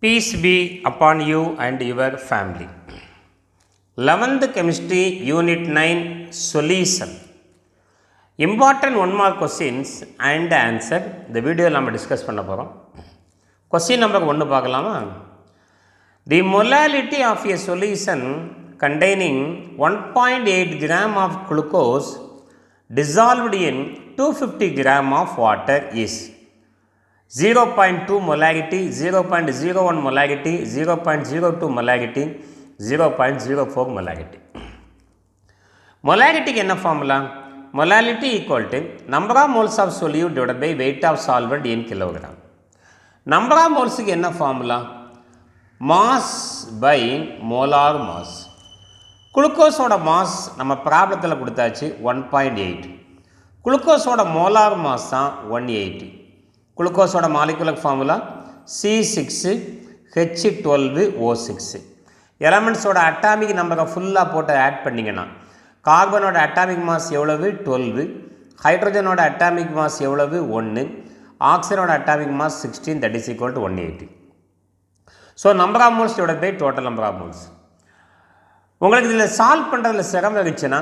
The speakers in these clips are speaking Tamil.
Peace be upon you and your family. 11th Chemistry Unit 9 Solution. Important 1 mark questions and answer. The video we will discuss. Question number 1 பார்க்கலாமா? The molality of a solution containing 1.8 gram of glucose dissolved in 250 gram of water is 0.2 molarity, 0.01 molarity, 0.02 molarity, 0.04 molarity. Molarity என்ன formula? Molality equal to number of moles of solute divided by weight of solvent in kilogram. Number of moles க்கு என்ன formula? Mass by molar mass. Glucose ஓட mass நம்ம ப்ராப்ளத்தில் கொடுத்தாச்சு 1.8. Glucose ஓட molar mass தான் 180. Glucose ஓட molecular formula C6H12O6. Elements ஓட atomic number ஃபுல்லா போட்டு ஆட் பண்ணீங்கனா கார்பன் ஓட atomic mass எவ்வளவு 12, ஹைட்ரஜன் ஓட atomic mass எவ்வளவு 1, ஆக்ஸிஜன் ஓட atomic mass 16, that is equal to 180. So number of moles divided by total number of moles. உங்களுக்கு இதில் சால்வ் பண்ணுறதுல சிரமம் இருந்துச்சுன்னா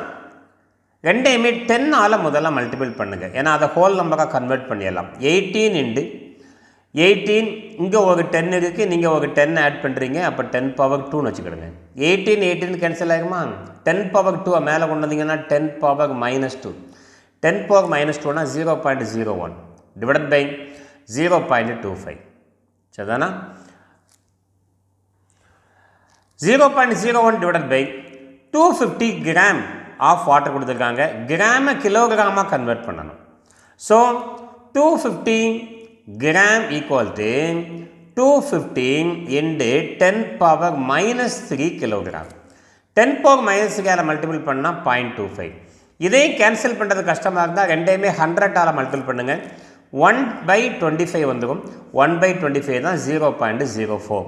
ரெண்டையுமே 10 ஆல் முதல்ல மல்டிபிள் பண்ணுங்கள். ஏன்னா அதை ஹோல் நம்பராக கன்வெர்ட் பண்ணிடலாம். 18 into 18 இங்கே ஒரு 10 இருக்குது, நீங்கள் ஒரு 10 ஆட் பண்ணுறீங்க, அப்போ 10 power 2ன்னு வச்சுக்கிடுங்க. 18 கேன்சல் ஆகுமா? 10 power 2 மேலே கொண்டு வந்தீங்கன்னா 10 power -2. 10 power -2னா 0.01 டிவைட் பை 0.25. சரிதானா? 0.01 divided by 250 gram of water கொடுத்துருக்காங்க. கிராமை கிலோகிராமாக கன்வெர்ட் பண்ணணும். So 250 gram equal to 250 into 10 power -3 kilogram. 10 power -3 multiple பண்ணால் 0.25. இதே கேன்சல் பண்ணுறது கஷ்டமாக இருந்தால் ரெண்டையுமே 100 மல்டிபிள் பண்ணுங்கள். 1/25 வந்துடும். 1/25 தான் 0.04.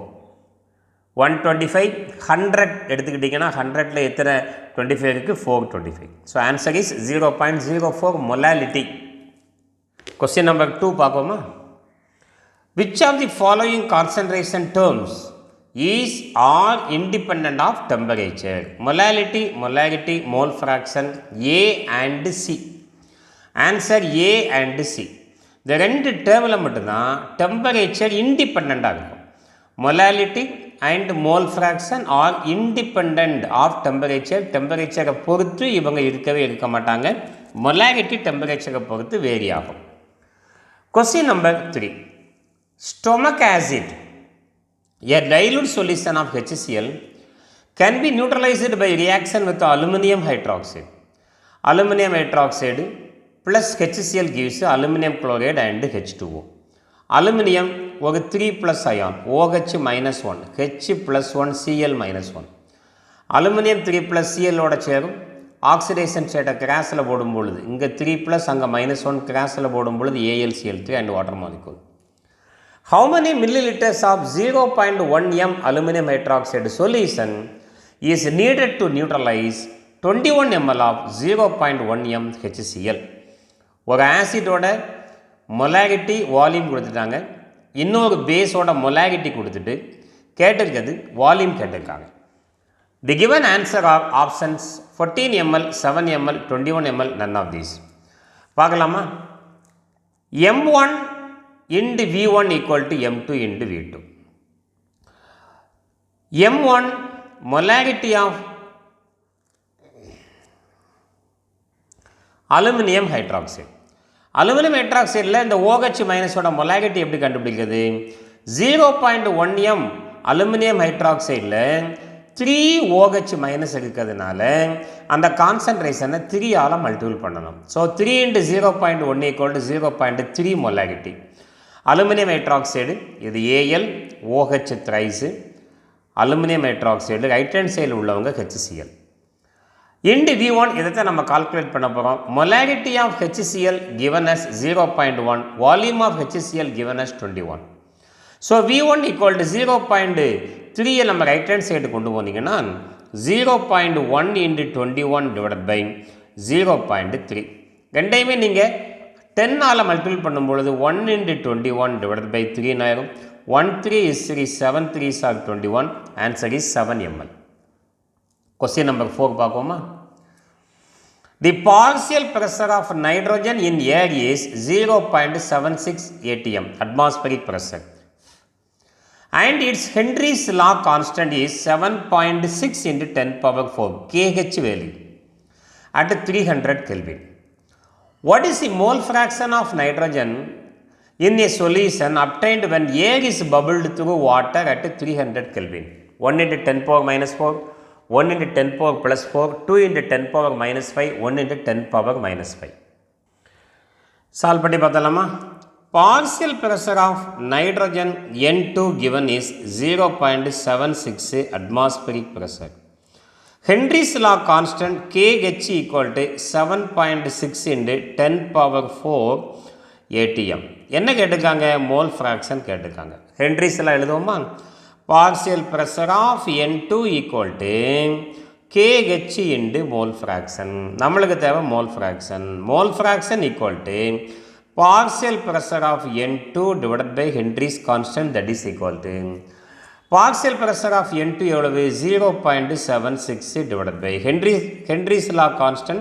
125 100 எடுத்துக்கிட்டிங்கன்னா 100ல் எத்தனை 25 இருக்குது? 425. So answer is 0.04 molality. Question number 2 பார்ப்போமா? Which of the following concentration terms is all independent of temperature? Molality, molarity, mole fraction, A and C. Answer A and C. இந்த ரெண்டு டேர்மில் மட்டும்தான் டெம்பரேச்சர் இண்டிபெண்ட்டாக இருக்கும். Molality and mole fraction are independent of temperature. டெம்பரேச்சரை பொறுத்து இவங்க இருக்கவே இருக்க மாட்டாங்க. molarity டெம்பரேச்சரை பொறுத்து வேரி ஆகும். Question number 3. Stomach acid, a dilute solution of HCl, can be neutralized by reaction with aluminum hydroxide. Aluminum hydroxide plus HCl gives aluminum chloride and H2O. Aluminum ஒரு 3+ ion OH -1 H+1 Cl -1. Aluminium 3+ Cl ஓட சேரும். ஆக்சிடேஷன் ஸ்டேட்டை கிராஸில் போடும்பொழுது இங்கே 3+ அங்கே -1 கிராஸில் போடும்பொழுது AlCl3 and water molecule. How many milliliters of 0.1 m aluminum hydroxide solution is needed to neutralize 21 ml of 0.1 m HCl? ஒரு ஆசிடோட மொலாரிட்டி வால்யூம் கொடுத்துட்டாங்க, இன்னொரு பேஸோட மொலாரிட்டி கொடுத்துட்டு கேட்டிருக்கிறது வால்யூம் கேட்டிருக்காங்க. தி given answer are options 14 ml, 7 ml, 21 ml, none of these. பார்க்கலாமா? M1 into V1 equal to M2 into V2. M1 molarity of aluminum hydroxide. Aluminium ஹைட்ராக்சைடில் இந்த OH மைனஸோட மொலாரிட்டி எப்படி கண்டுபிடிக்கிறது? 0.1 m அலுமினியம் ஹைட்ராக்சைடில் 3 OH மைனஸ் இருக்கிறதுனால அந்த கான்சன்ட்ரேஷனை 3 ஆல் மல்டிபிள் பண்ணணும். ஸோ 3 into 0.1 equal to 0.3 மொலாரிட்டி. அலுமினியம் ஹைட்ராக்சைடு இது Al, OH thrice, aluminium hydroxide right hand சைடில் உள்ளவங்க HCl. இன்டு V1 இதை நம்ம கால்குலேட் பண்ண போகிறோம். Molarity of HCl given as 0.1, volume of HCl given as 21. So V1 equal to 0.3 நம்ம ரைட் ஹேண்ட் சைடு கொண்டு போனீங்கன்னா 0.1 into 21 divided by 0.3. ரெண்டையுமே நீங்கள் 10 ஆல் மல்டிபிள் பண்ணும்பொழுது 1 into 21 divided by 3 ஆயிரும். 1 3 is 3, 7 3s are 21. Answer is 7 ml. Question number 4 பார்ப்போமா? The partial pressure of nitrogen in air is 0.76 atm, atmospheric pressure. And its Henry's law constant is 7.6 into 10 power 4 kh value at 300 Kelvin. What is the mole fraction of nitrogen in a solution obtained when air is bubbled through water at 300 Kelvin? 1 into 10 power minus 4, 1 into 10 power plus 4, 2 into 10 power minus 5, 1 into 10 power minus 5. Solve பண்ணி பார்த்தலாமா? Partial pressure of nitrogen N2 given is 0.76 atmospheric pressure. Henry's law constant kh equal to 7.6 into 10 power 4 atm. என்ன கேட்டுக்காங்க? மோல் ஃப்ராக்ஷன் கேட்டுக்காங்க. Henry's law எழுதுவோமா? Partial pressure of N2 equal to kh into mole fraction. நம்மளுக்கு தேவை mole fraction. Mole fraction equal to partial pressure of N2 divided by Henry's constant, that is equal to partial pressure of N2 எவ்வளவு? 0.76 divided by Henry's law constant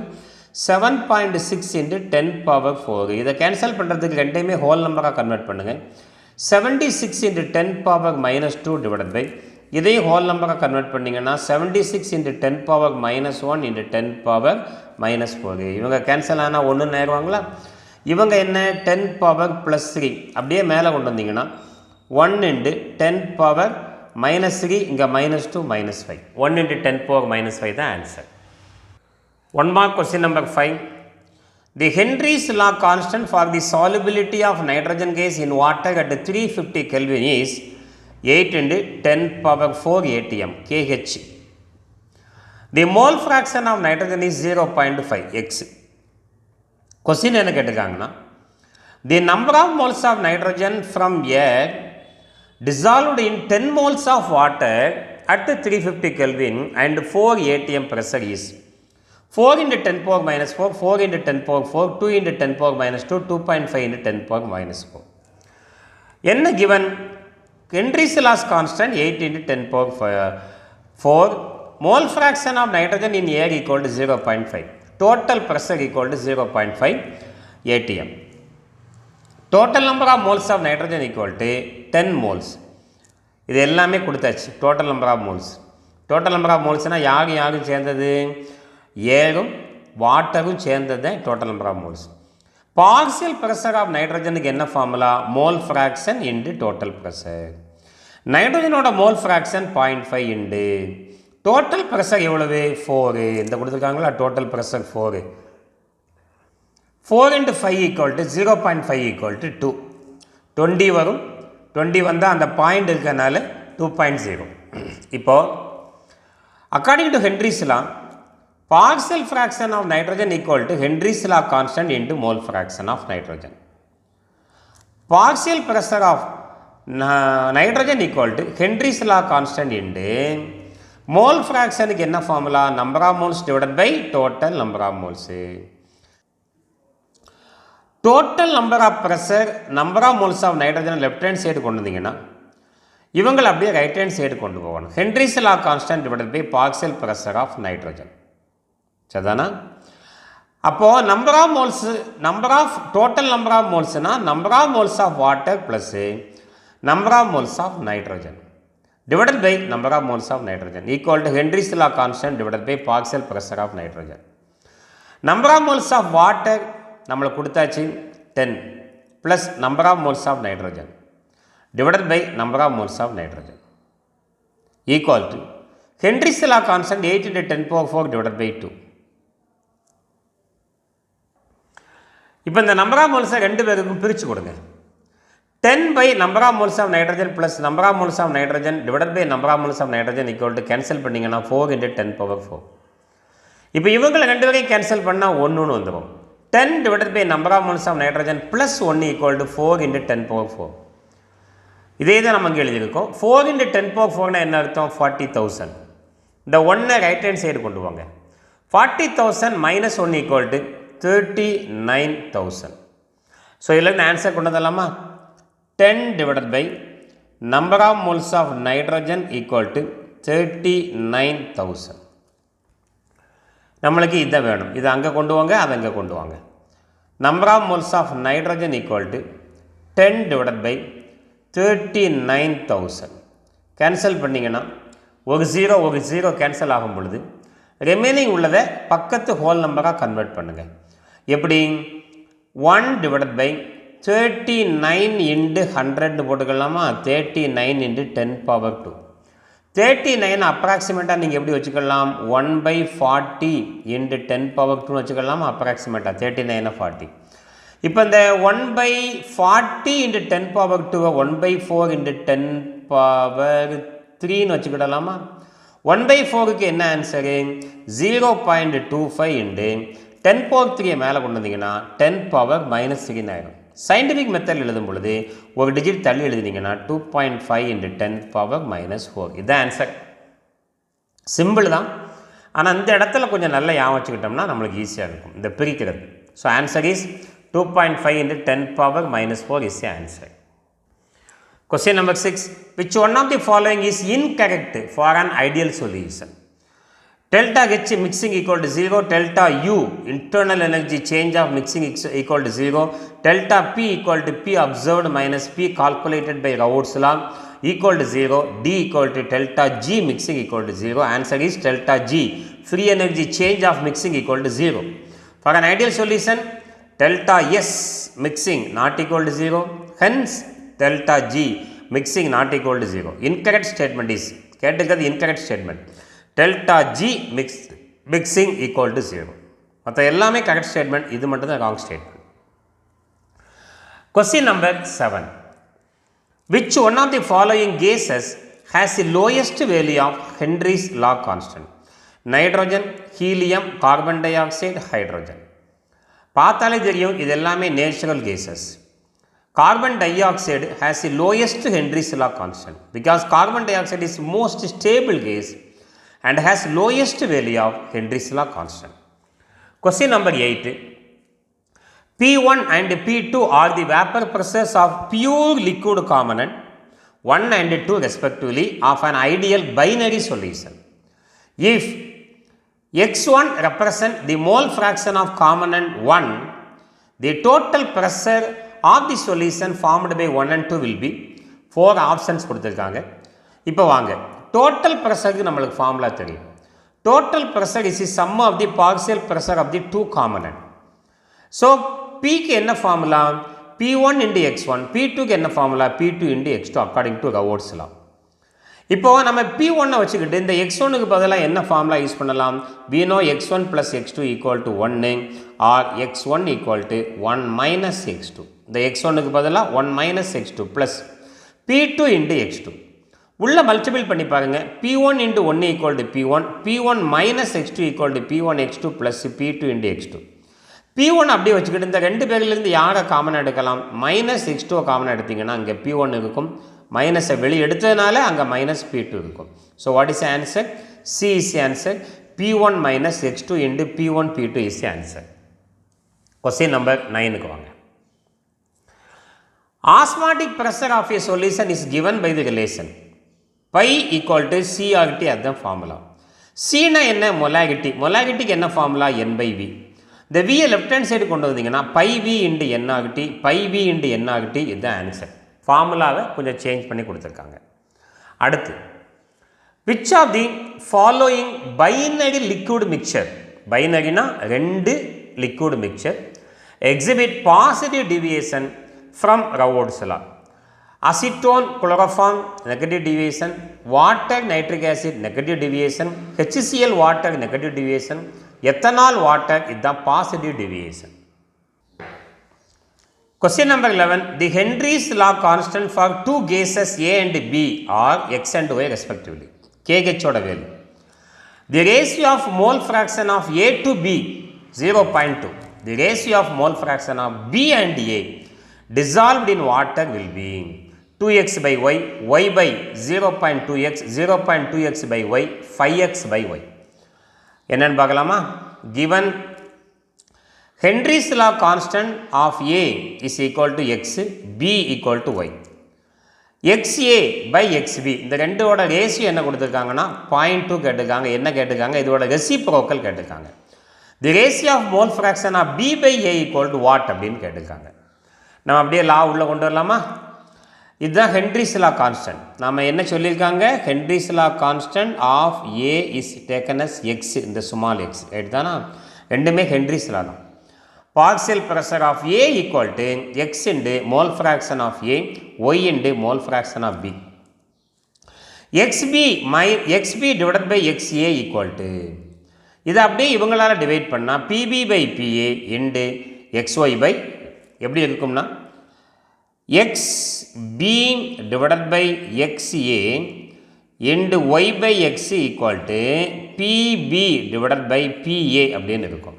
7.6 into 10 power 4. இதை கேன்சல் பண்ணுறதுக்கு ரெண்டையுமே ஹோல் நம்பராக கன்வெர்ட் பண்ணுங்கள். 76 into 10 power minus 2 divided by இதையும் ஹோல் நம்பராக கன்வெர்ட் பண்ணிங்கன்னா 76 into 10 power minus 1 into 10 power minus 4. இவங்க கேன்சல் ஆனால் ஒன்று நேருவாங்களா? இவங்க என்ன? 10 பவர் ப்ளஸ் 3 அப்படியே மேலே கொண்டு வந்தீங்கன்னா 1 into 10 பவர் minus 3, இங்கே minus 2 minus 5. 1 into 10 power minus 5 தான் answer. 1 mark question number 5. The Henry's law constant for the solubility of nitrogen gas in water at 350 Kelvin is 8 into 10 power 4 atm kh. The mole fraction of nitrogen is 0.5 x. Question என்ன கேட்டுக்காங்கன்னா, the number of moles of nitrogen from air dissolved in 10 moles of water at 350 Kelvin and 4 atm pressure is 4 into 10 power minus 4, 4 into 10 power 4, 2 into 10 power minus 2, 2.5 into 10 power minus 4. என்ன given? Henry's law constant 8 into 10 power 4. Mole fraction of nitrogen in air equal to 0.5. Total pressure equal to 0.5 atm. Total number of moles of nitrogen equal to 10 moles. இது எல்லாமே கொடுத்தாச்சு. Total number of moles. Total number of molesனா யாரும் சேர்ந்தது? ஏரும் வாட்டரும் சேர்ந்தது தான் total number of moles. Partial pressure of nitrogenக்கு என்ன formula? Mole fraction into total pressure. நைட்ரஜனோட mole fraction 0.5 into total pressure எவ்வளவு? 4. இந்த கொடுத்துருக்காங்களா? Total pressure 4. 4 into 5 equal to 0.5 equal to 2. 20 வரும். 20 வந்தால் அந்த பாயிண்ட் இருக்கனால 2.0. இப்போ according to Henry's law, partial fraction of nitrogen equal to Henry's law constant into mole fraction of nitrogen. Partial pressure of nitrogen equal to Henry's law constant into mole fraction க்கு என்ன formula? number of moles divided by total number of moles. Total number of pressure, number of moles of nitrogen left hand side கொண்டு வந்தீங்கன்னா இவங்களை அப்படியே ரைட் ஹேண்ட் சைடு கொண்டு போகணும். Henry's law constant divided by partial pressure of nitrogen. சரிதானா? அப்போது number of moles, number of total number of மோல்ஸ்னால் number of moles of water plus number of moles of nitrogen divided by number of moles of nitrogen equal to Henry's law constant divided by partial pressure of nitrogen. Number of moles of water நம்மளுக்கு கொடுத்தாச்சு 10 plus number of moles of nitrogen divided by number of moles of nitrogen equal to Henry's law constant 8 into 10 power 4 divided by 2. இப்போ இந்த நம்பர் ஆஃப் மோல்ஸை ரெண்டு பேருக்கும் பிரித்து கொடுங்க. 10 by number of moles of nitrogen plus number of moles of nitrogen divided by number of moles of nitrogen equal to cancel பண்ணிங்கன்னா 4 into 10 power 4. இப்போ இவங்களை ரெண்டு பேரையும் கேன்சல் பண்ணால் 1 வந்துடும். 10 divided by number of moles of nitrogen plus 1 equal to 4 into 10 power 4. இதே தான் நம்ம இங்கே எழுதியிருக்கோம். 4 into 10 power 4 என்ன அர்த்தம்? 40,000. இந்த 1 ரைட் ஹேண்ட் சைடு கொண்டு வாங்க. 40,000 minus 1 equal to 39,000. ஸோ இதில் ஆன்சர் கொண்டு வரலாமா? 10 divided by number of moles of nitrogen equal to 39,000. நம்மளுக்கு இதை வேணும், இது அங்கே கொண்டு வாங்க, அதை அங்கே கொண்டு வாங்க. number of moles of nitrogen equal to 10 divided by 39,000. Cancel பண்ணிங்கன்னா ஒரு ஜீரோ கேன்சல் ஆகும் பொழுது ரிமைனிங் உள்ளதை பக்கத்து ஹோல் நம்பராக கன்வெர்ட் பண்ணுங்கள். எப்படி? 1 divided by 39 into 100 போட்டுக்கலாமா? 39 into 10 power 2. 39 அப்ராக்சிமேட்டாக நீங்கள் எப்படி வச்சுக்கலாம்? 1/40 into 10 power 2 வச்சுக்கலாமா? அப்ராக்சிமேட்டாக 39 40. இப்போ இந்த 1/40 into 10 power 2 1/4 into 10 power 3ன்னு வச்சுக்கிடலாமா? 1/4க்கு என்ன ஆன்சரு? 0.25 into 10 power 3 மேலே கொண்டு வந்தீங்கன்னா 10 power -3 ஆயிடும். சயின்டிஃபிக் மெத்தட் எழுதும் பொழுது ஒரு டிஜிட் தள்ளி எழுதினீங்கன்னா 2.5 into 10 power -4. இதுதான் ஆன்சர். சிம்பிள் தான், ஆனால் இந்த இடத்துல கொஞ்சம் நல்லா ஞாபகம் வச்சுக்கிட்டோம்னா நம்மளுக்கு ஈஸியாக இருக்கும் இந்த பிரிக்கிறது. So answer is 2.5 into 10 power -4 is the answer. Question number 6. Which one of the following is incorrect for an ideal solution? Delta H mixing equal to 0, delta U internal energy change of mixing equal to 0, delta P equal to P observed minus P calculated by Raoult's law equal to 0, D equal to delta G mixing equal to 0. Answer is delta G free energy change of mixing equal to 0. For an ideal solution, delta S mixing not equal to 0, hence delta G mixing not equal to 0. Incorrect statement is, கேட்டுக்கிறது incorrect statement. Delta G mixing equal to 0. மற்ற எல்லாமே correct statement, இது மட்டும் தான் wrong statement. Question number 7. Which one of the following gases has the lowest value of Henry's law constant? Nitrogen, helium, carbon dioxide, hydrogen. பார்த்தாலே தெரியும் இது எல்லாமே natural cases. Carbon dioxide has the lowest Henry's law constant because carbon dioxide is most stable gas and has lowest value of Henry's law constant. Question number 8. P1 and P2 are the vapor pressures of pure liquid component 1 and 2 respectively of an ideal binary solution. If X1 represent the mole fraction of component 1, the total pressure of the solution formed by 1 and 2 will be 4 options கொடுத்திருக்காங்க. இப்போ வாங்க total pressure நம்மளுக்கு ஃபார்முலா தெரியும். Total pressure is the sum of the partial pressure of the two component. So P க்கு என்ன formula? P1 into X1, P2 க்கு என்ன formula? P2 into X2 according to Raoult's law. இப்போ நம்ம P1 வச்சுக்கிட்டு இந்த X1 க்கு பதிலாக என்ன ஃபார்முலா யூஸ் பண்ணலாம்? We know X1 plus X2 equal to 1 or X1 equal to 1 minus X2. இந்த X1 க்கு பதிலாக 1 minus X2 plus P2 into X2. உள்ள மல்டிபிள் பண்ணி பாருங்க. P1 into 1 equal to P1, P1 minus X2 equal to P1 X2 plus P2 into X2. P1 அப்படியே வச்சுக்கிட்டு இந்த ரெண்டு பேர்லேருந்து யாரை காமன் எடுக்கலாம்? மைனஸ் X2 காமன் எடுத்தீங்கன்னா அங்கே P1 இருக்கும், மைனஸை வெளியே எடுத்ததுனால அங்கே மைனஸ் P2 இருக்கும். So what is answer? C is answer. P1 minus X2 into P1 P2 is answer. Question number 9க்கு வாங்க. Osmotic pressure of a solution is given by the relation pi equal to CRT at the formula. C na என்ன? மொலாரிட்டி. மொலாரிட்டிக்கு என்ன ஃபார்முலா? N by V. இந்த V லெஃப்ட் ஹேண்ட் சைடு கொண்டு வந்தீங்கன்னா பை V into N ஆகிட்டி, பை V into N ஆகிட்டி, இதுதான் ஆன்சர். ஃபார்முலாவை கொஞ்சம் சேஞ்ச் பண்ணி கொடுத்துருக்காங்க. அடுத்து which of the following binary liquid mixture, பைனரினா ரெண்டு liquid mixture, exhibit positive deviation from Raoult's law? Acetone, chloroform, negative deviation, water, nitric acid, negative deviation, HCl water, negative deviation, ethanol water, is the positive deviation. Question number 11. The Henry's law constant for two gases A and B are X and Y respectively. KH oda value. The ratio of mole fraction of A to B 0.2. The ratio of mole fraction of B and A dissolved in water will be 2x by y, y by 0.2x, 0.2x by y, 5x by y. என்னன்னு பார்க்கலாமா? Given Henry's law constant of A is equal to x, B equal to y. XA by XB இந்த ரெண்டோட ரேஷியோ என்ன கொடுத்துருக்காங்கன்னா 0.2 கேட்டிருக்காங்க. என்ன கேட்டிருக்காங்க? இதோட ரெசிப்ரோக்கல் கேட்டிருக்காங்க. The ratio of mole fraction of B by A equal to what அப்படின்னு கேட்டிருக்காங்க. நம்ம அப்படியே லா உள்ளே கொண்டு வரலாமா? இதுதான் ஹென்ரிஸ் லா கான்ஸ்டன்ட். நம்ம என்ன சொல்லியிருக்காங்க? Henry's law constant of A is taken as X இந்த ஸ்மால் x. ரைட் தானா? ரெண்டுமே ஹென்ரிஸ் லா தான். Partial pressure of A equal to X into mole fraction of A, Y into mole fraction of B. XB divided by XA equal to இதை அப்படியே இவங்களால் டிவைட் பண்ணால் PB by PA into XY by எப்படி இருக்கும்னா XB divided by XA into Y by X equal to PB divided by PA அப்படின்னு இருக்கும்.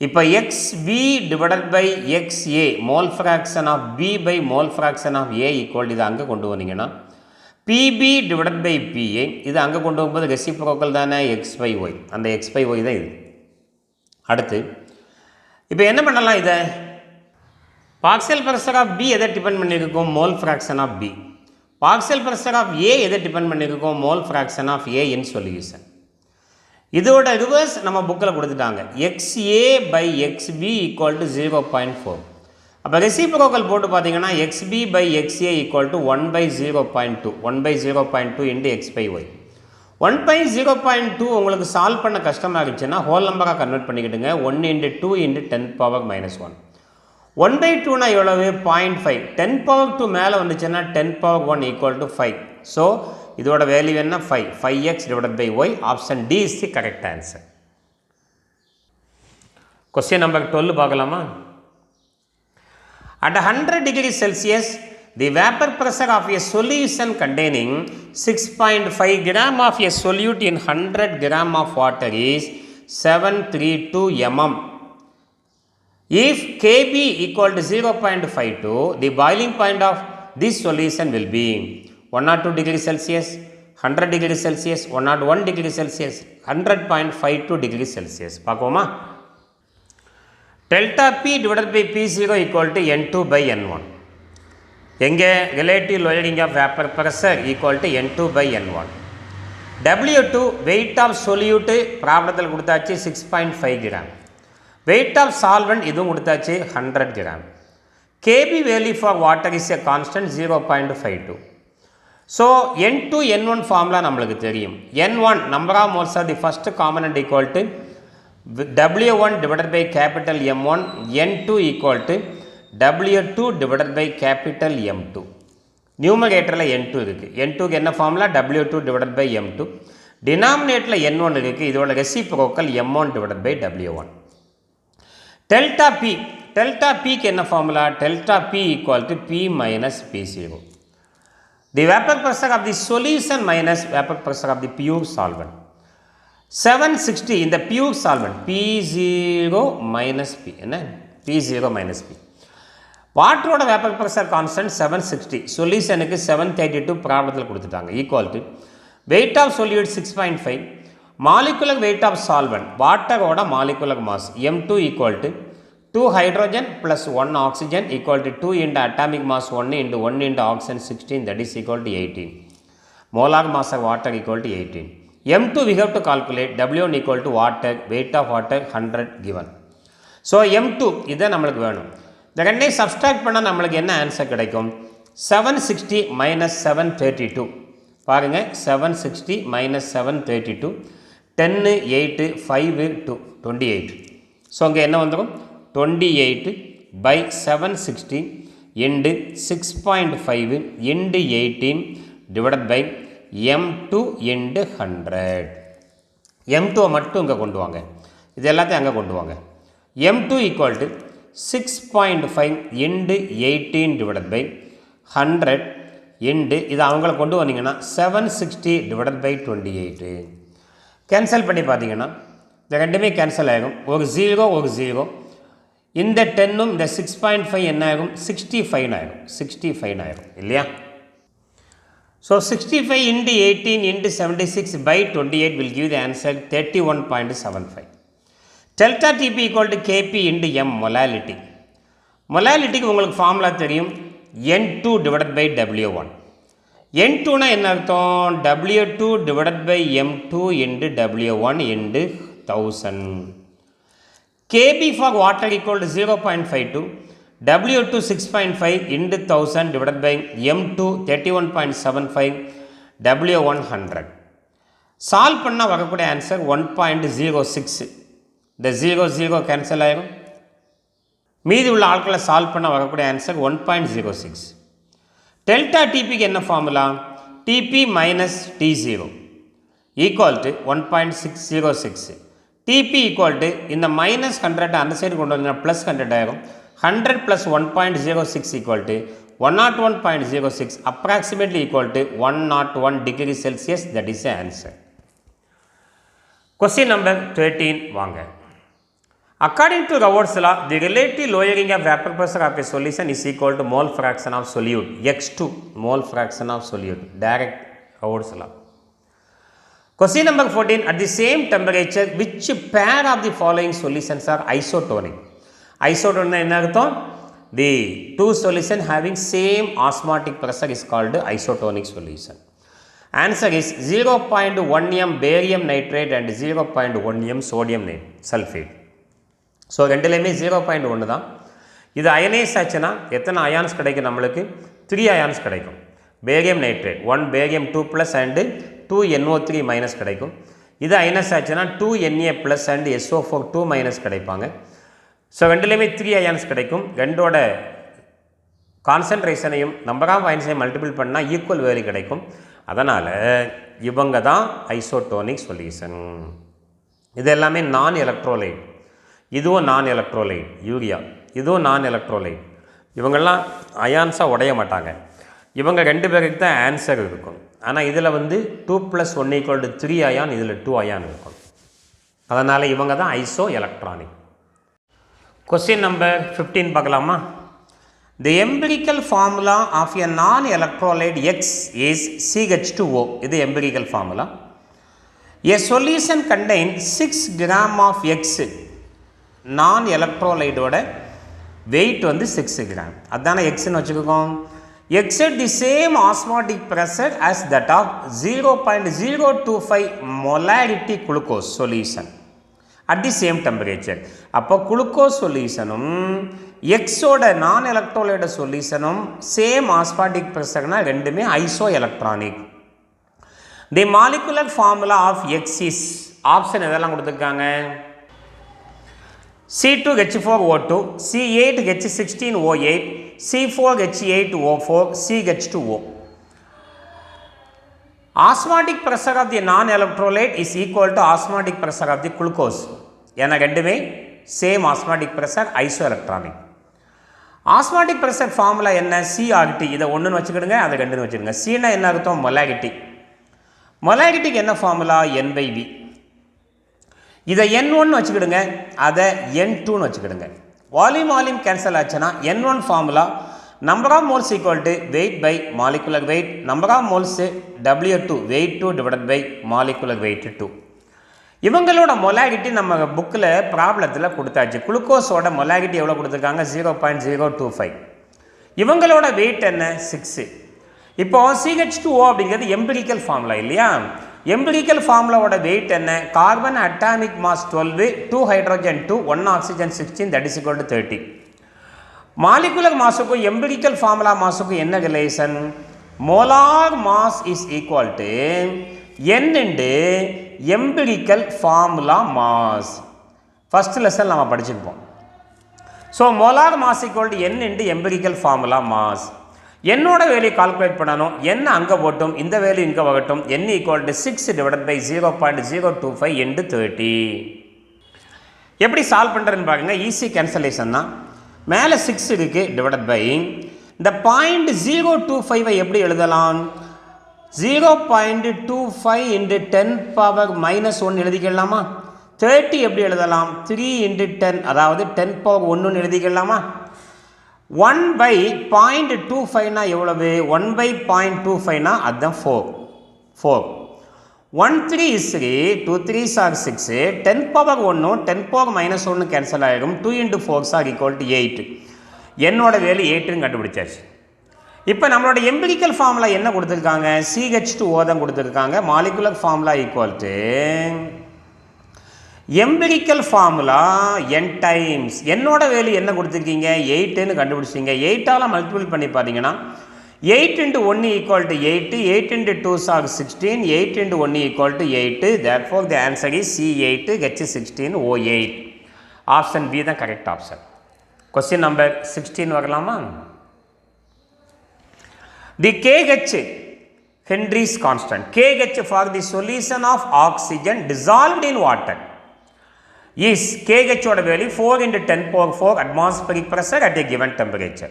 இப்போ XB divided by XA mole fraction of B by mole fraction of A equal இது அங்கே கொண்டு வந்தீங்கன்னா PB divided by PA இது அங்கே கொண்டு வரும்போது ரெசிப்ரோக்கல் தானே X by Y. அந்த X by Y தான் இது. அடுத்து இப்போ என்ன பண்ணலாம்? இதை பார்ஷியல் ப்ரெஷர் ஆஃப் B எதை டிபெண்ட் பண்ணியிருக்கோம்? Mole fraction of B. Partial pressure of A எதை டிபெண்ட் பண்ணியிருக்கோம்? Mole fraction of A in solution. இதோட ரிவர்ஸ் நம்ம புக்கில் கொடுத்துட்டாங்க. XA by XB equal to 0.4. அப்போ ரெசிப்ரோக்கல் போட்டு பார்த்தீங்கன்னா XB by XA equal to 1 by 0.2. 1 by 0.2 into X by Y. 1 by 0.2 உங்களுக்கு சால்வ் பண்ண கஷ்டமாக இருந்துச்சுன்னா ஹோல் நம்பராக convert பண்ணிக்கிட்டுங்க. 1 into 2 into 10 power minus 1. 1 by 2னா எவ்வளவு? 0.5. 10 power 2 மேலே வந்துச்சுன்னா 10 power 1 equal to 5. ஸோ இதோட வேல்யூ என்ன? 5. 5x divided by y. Option D is the correct answer. Question number 12 பார்க்கலாமா? At 100 degrees Celsius, the vapor pressure of a solution containing 6.5 gram of a solute in 100 gram of water is 732 mm. If Kb equal to 0.52, the boiling point of this solution will be 102 degrees Celsius, 100 degrees Celsius, 101 degrees Celsius, 100.52 degrees Celsius. பார்ப்போமா? Delta P divided by P0 equal to N2 by N1. எங்கே? relative lowering of vapor pressure equal to N2 by N1. W2 weight of solute ப்ராப்ளத்தில் கொடுத்தாச்சு 6.5 gram. weight of solvent இதுவும் கொடுத்தாச்சு 100 gram. Kb value for water is a constant 0.52. So N2 N1 formula நம்மளுக்கு தெரியும். N1 number of moles of the first component equal to W1 divided by capital M1, N2 equal to W2 divided by capital M2. நியூமரேட்டரில் N2 இருக்குது. N2க்கு என்ன formula? W2 divided by M2. டினாமினேட்டரில் N1 இருக்குது. இதோட reciprocal M1 divided by W1. Delta P. Delta Pக்கு என்ன formula? Delta P equal to P minus P0. The vapor pressure of the solution minus vapor pressure of the pure solvent. 760 in the pure solvent. P0 minus P. என்ன? P0 minus P. வாட்டரோட வேப்பர் ப்ரெஷர் கான்ஸ்டன்ட் 760. சொல்யூஷனுக்கு 732 ப்ராப்ளத்தில் கொடுத்துட்டாங்க. Equal to weight of solute 6.5. Molecular weight of solvent வாட்டரோட molecular mass M2 equal to 2 hydrogen plus 1 oxygen equal to 2 into atomic mass 1 into 1 into oxygen 16, that is equal to 18. Molar mass of water equal to 18. M2 we have to calculate. W1 equal to water, weight of water 100 given. So M2 இதை நம்மளுக்கு வேணும். இந்த ரெண்டையும் சப்ஸ்ட்ராக்ட் பண்ணால் நம்மளுக்கு என்ன ஆன்சர் கிடைக்கும்? 760 minus 732. பாருங்கள், 760 minus 732. 10, 8, 5, 2, 28. ஸோ அங்கே என்ன வந்துடும்? 28 by 760 into 6.5 into 18 divided by M2 into 100. M2 மட்டும் இங்கே கொண்டு வாங்க. இது எல்லாத்தையும் அங்கே கொண்டு வாங்க. M2 equal to 6.5 into 18 divided by 100 into இது அவங்கள கொண்டு வந்தீங்கன்னா 760 divided by 28. கேன்சல் பண்ணி பார்த்தீங்கன்னா இந்த ரெண்டுமே கேன்சல் ஆகும். ஒரு 0 ஒரு 0. இந்த 10ம் இந்த 6.5 என்ன ஆகும்? 65 ஆகும். 65 ஆகும் இல்லையா? So 65 into 18 into 76 by 28 will give the answer 31.75. Delta Tp equal to Kp into M molality. மொலாலிட்டிக்கு உங்களுக்கு ஃபார்முலா தெரியும். N2 divided by W1. N2 என்ன அர்த்தம்? W2 divided by M2 into W1 into 1000. Kb for water equal to 0.52. W2 6.5 into 1000 divided by M2 31.75. W1 100. Solve பண்ணா வரக்கூடிய ஆன்சர் 1.06. இந்த 0 கேன்சல் ஆயிரும். மீதி உள்ள ஆட்களை சால்வ் பண்ண வரக்கூடிய ஆன்சர் 1.06. டெல்டா டிபிக்கு என்ன formula? TB minus T0 equal to 1.606. TB equal to இந்த மைனஸ் 100 அந்த சைடு கொண்டு வந்தா ப்ளஸ் 100 ஆயிரும். 100 plus 1.06 equal to 101.06 approximately equal to 101 degree Celsius. That is the answer. Question number 13 வாங்க. According to Raoult's law, the relative lowering of vapor pressure of a solution is equal to mole fraction of solute. X2 mole fraction of solute. Direct Raoult's law. Question number 14. At the same temperature, which pair of the following solutions are isotonic? Isotonic என்ன அர்த்தம்? The two solution having same osmotic pressure is called isotonic solution. Answer is 0.1 m barium nitrate and 0.1 m sodium sulfate. So ரெண்டுலேயுமே 0.1 தான். இது அயனைஸ் ஆச்சுன்னா எத்தனை அயான்ஸ் கிடைக்கும்? நம்மளுக்கு 3 அயான்ஸ் கிடைக்கும். Barium nitrate 1 barium 2+ and 2 NO3- கிடைக்கும். இது அயனஸ் ஆச்சுன்னா 2 Na+ அண்டு SO4 2- கிடைப்பாங்க. ஸோ ரெண்டுலேயுமே 3 அயான்ஸ் கிடைக்கும். ரெண்டோட கான்சன்ட்ரேஷனையும் நம்பர் ஆஃப் அயன்ஸையும் மல்டிபிள் பண்ணால் ஈக்குவல் வேல்யூ கிடைக்கும். அதனால் இவங்க தான் ஐசோடோனிக் சொல்யூஷன். இது எல்லாமே நான் எலக்ட்ரோலைட். இதுவும் நான் எலக்ட்ரோலைட் யூரியா, இதுவும் நான் எலக்ட்ரோலைட். இவங்கெல்லாம் அயான்ஸாக உடைய மாட்டாங்க. இவங்க ரெண்டு பேருக்கு தான் ஆன்சர் இருக்கும். ஆனால் இதில் 2 + 1 = 3 அயான், இதில் 2 அயான் இருக்கும். அதனால் இவங்க தான் ஐசோ எலக்ட்ரானிக். கொஸ்டின் நம்பர் 15 பார்க்கலாமா? The empirical formula of a non-electrolyte X is CH2O. இது empirical formula. A solution contains 6 gram of X. non-electrolyte weight 6 gram. அதான X ன்னு வச்சுக்கோம். X at the same osmotic pressure as that of 0.025 molarity glucose solution at the same temperature. அப்போ glucose solutionum X ஓட நான் எலக்ட்ரோலைட் சொல்யூஷனும் சேம் ஆஸ்மாட்டிக் ப்ரெஷர்னா ரெண்டுமே iso electronic. The molecular formula of X is option எதெல்லாம் கொடுத்துருக்காங்க? C2H4O2, C8H16O8, C4H8O4, CH2O. Osmotic pressure of the non-electrolyte is equal to osmotic pressure of the glucose. ஏன்னா ரெண்டுமே same osmotic pressure isoelectronic. Osmotic pressure formula என்ன? CRT. இதை ஒன்றுன்னு வச்சுக்கிடுங்க, அதை ரெண்டுன்னு வச்சுக்கிடுங்க. சீனா என்ன அர்த்தம்? மொலாரிட்டி. மொலாரிட்டிக்கு என்ன ஃபார்முலா? N/V. இதை N1 வச்சுக்கிடுங்க, அதை N2ன்னு வச்சுக்கிடுங்க. வால்யூம் கேன்சல் ஆச்சுன்னா N1 formula number of moles equal to weight by molecular weight, number of moles W2 weight 2 divided by molecular weight 2. இவங்களோட மொலாரிட்டி நம்ம புக்கில் ப்ராப்ளத்தில் கொடுத்தாச்சு. குளுக்கோஸோட மொலாரிட்டி எவ்வளோ கொடுத்துருக்காங்க? 0.025. இவங்களோட வெயிட் என்ன? 6. இப்போ CH2O அப்படிங்கிறது எம்பிரிக்கல் ஃபார்முலா இல்லையா? எம்பிரிக்கல் ஃபார்முலாவோட வெயிட் என்ன? Carbon atomic mass 12, 2 hydrogen 2, 1 oxygen 16, that is equal to 30. Molecular மாஸுக்கும் எம்பிரிக்கல் ஃபார்முலா மாஸுக்கும் என்ன relation? Molar mass is equal to N into empirical formula mass. First lesson நம்ம படிச்சிருப்போம். So molar mass equal to N into empirical formula mass. என்னோட வேல்யூ கால்குலேட் பண்ணணும். N அங்கே போட்டும், இந்த வேல்யூ இங்கே வரட்டும். N equal to 6 divided by 0.025 into 30. எப்படி சால்வ் பண்ணுறதுன்னு பாருங்க. ஈஸி கேன்சலேஷன் தான். மேலே 6 இருக்கு டிவைடட் பை இந்த 0.025 எப்படி எழுதலாம்? 0.25 into 10⁻⁻1 எழுதிக்கலாமா? 30 எப்படி எழுதலாம்? 3 into 10, அதாவது 10⁻1 எழுதிக்கலாமா? 1/0.25னா எவ்வளவு? 1/0.25னா அதுதான் 4. 1 3 is 3, 2 3s are 6, 10⁻1 10⁻⁻1 கேன்சல் ஆகிடும். 2 into 4s are equal to 8. என்னோட வேல்யூ 8ன்னு கண்டுபிடிச்சாச்சு. இப்போ நம்மளோட எம்பிரிக்கல் ஃபார்முலா என்ன கொடுத்துருக்காங்க? CH2O தான் கொடுத்துருக்காங்க. Molecular formula equal to empirical formula n times என்னோட வேல்யூ என்ன கொடுத்துருக்கீங்க? 8ன்னு கண்டுபிடிச்சிங்க. 8ஆல் மல்டிபிள் பண்ணி பார்த்தீங்கன்னா 8 into 1 equal to 8, 8 into 2 are 16, 8 into 1 equal to 8, therefore the answer is C8, H16, O8. Option B the correct option. Question number 16 வரலாமா? The KH, Henry's constant, KH for the solution of oxygen dissolved in water is KH oda value 4 into 10 power 4 atmospheric pressure at a given temperature.